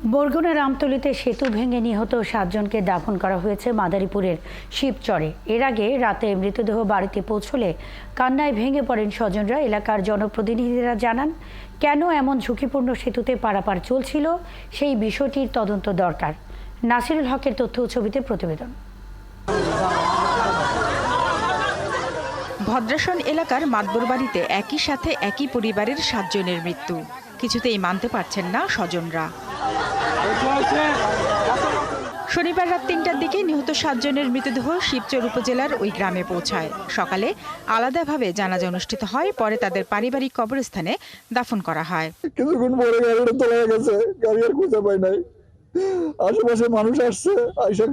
বরগুনার আমতলীতে সেতু ভেঙে নিহত 7 জনকে দাফন করা হয়েছে মাদারীপুরের শিবচরে। এর আগে রাতে মৃতদেহ বাড়িতে পৌঁছলে কান্নায় ভেঙে পড়েন স্বজনরা। এলাকার জনপ্রতিনিধিরা জানান, কেন এমন ঝুঁকিপূর্ণ সেতুতে পারাপার চলছিল সেই বিষয়টির তদন্ত দরকার। নাসিরুল হকের তথ্য ও ছবিতে প্রতিবেদন। ভদ্রাসন এলাকার মাতবর বাড়িতে একই সাথে একই পরিবারের 7 জনের মৃত্যু। কিছুতেই মানতে পারছেন না স্বজনরা। শনিবার রাত 3টার দিকে নিহত 7 জনের মৃতদেহ শিবচর উপজেলার ওই গ্রামে পৌঁছায়। সকালে আলাদাভাবে জানাজা অনুষ্ঠিত হয়, পরে তাদের পারিবারিক কবরস্থানে দাফন করা হয়। কিছুক্ষণ পরে গাড়িটা চলে গেছে, গাড়ি আর খুঁজে পাই নাই। আশেপাশে মানুষ আসছে, আইসা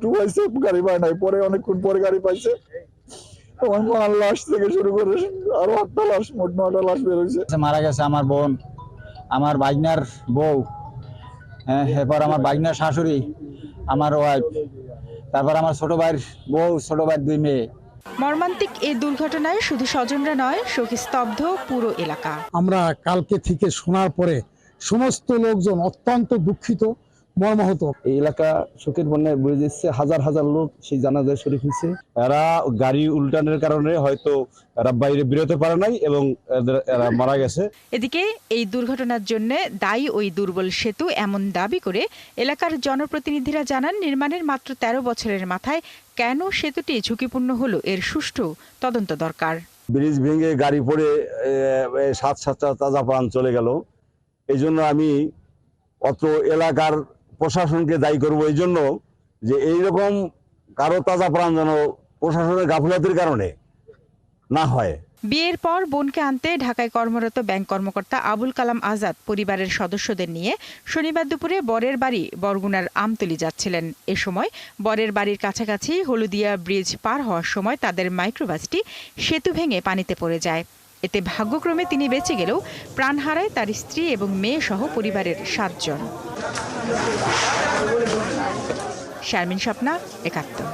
ডুবাইছে, গাড়ি পায় নাই। পরে অনেকক্ষণ পরে গাড়ি পাইছে। আমার মার লাশ থেকে শুরু করে আরো 8টা লাশ, মোট 9টা লাশ বের হয়েছে। মারা গেছে আমার বোন, আমার ভাগনার বউ, এরপর আমার ভাগনার শাশুড়ি, আমার ওয়াইফ, তারপর আমার ছোট ভাইয়ের বউ, ছোট ভাইয়ের 2 মেয়ে। মর্মান্তিক এই দুর্ঘটনায় শুধু স্বজনরা নয়, শোকে স্তব্ধ পুরো এলাকা। আমরা কালকে থেকে শোনার পরে সমস্ত লোকজন অত্যন্ত দুঃখিত, মর্মাহত। এই এলাকা শোকের বন্যায় বয়ে যাচ্ছে। হাজার হাজার লোক সেই জানাজায় শরীক হয়েছে। এরা গাড়ি উল্টানোর কারণে হয়তো এরা বাইরে বেরোতে পারে নাই এবং এরা মারা গেছে। এদিকে এই দুর্ঘটনার জন্য দায়ী ওই দুর্বল সেতু এমন দাবি করে এলাকার জনপ্রতিনিধিরা জানান, নির্মাণের মাত্র 13 বছরের মাথায় কেন সেতুটি ঝুঁকিপূর্ণ হলো এর সুষ্ঠু তদন্ত দরকার। ব্রিজ ভেঙে গাড়ি পড়ে 7 তাজা প্রাণ চলে গেল। এই জন্য আমি অত এলাকার প্রশাসনকে দায়ী করব, এই জন্য যে এইরকম কারো তাজা প্রাণ যেন প্রশাসনের গাফিলতির কারণে না হয়। বিয়ের পর বোনকে আনতে ঢাকায় কর্মরত ব্যাংক কর্মকর্তা আবুল কালাম আজাদ পরিবারের সদস্যদের নিয়ে শনিবার দুপুরে বরের বাড়ি বরগুনার আমতলী যাচ্ছিলেন। এ সময় বরের বাড়ির কাছাকাছি হলুদিয়া ব্রিজ পার হওয়ার সময় তাদের মাইক্রোবাসটি সেতু ভেঙে পানিতে পড়ে যায়। এতে ভাগ্যক্রমে তিনি বেঁচে গেলেও প্রাণ হারায় তার স্ত্রী এবং মেয়ে সহ পরিবারের 7 জন। শারমিন স্বপ্না, একাত্তর।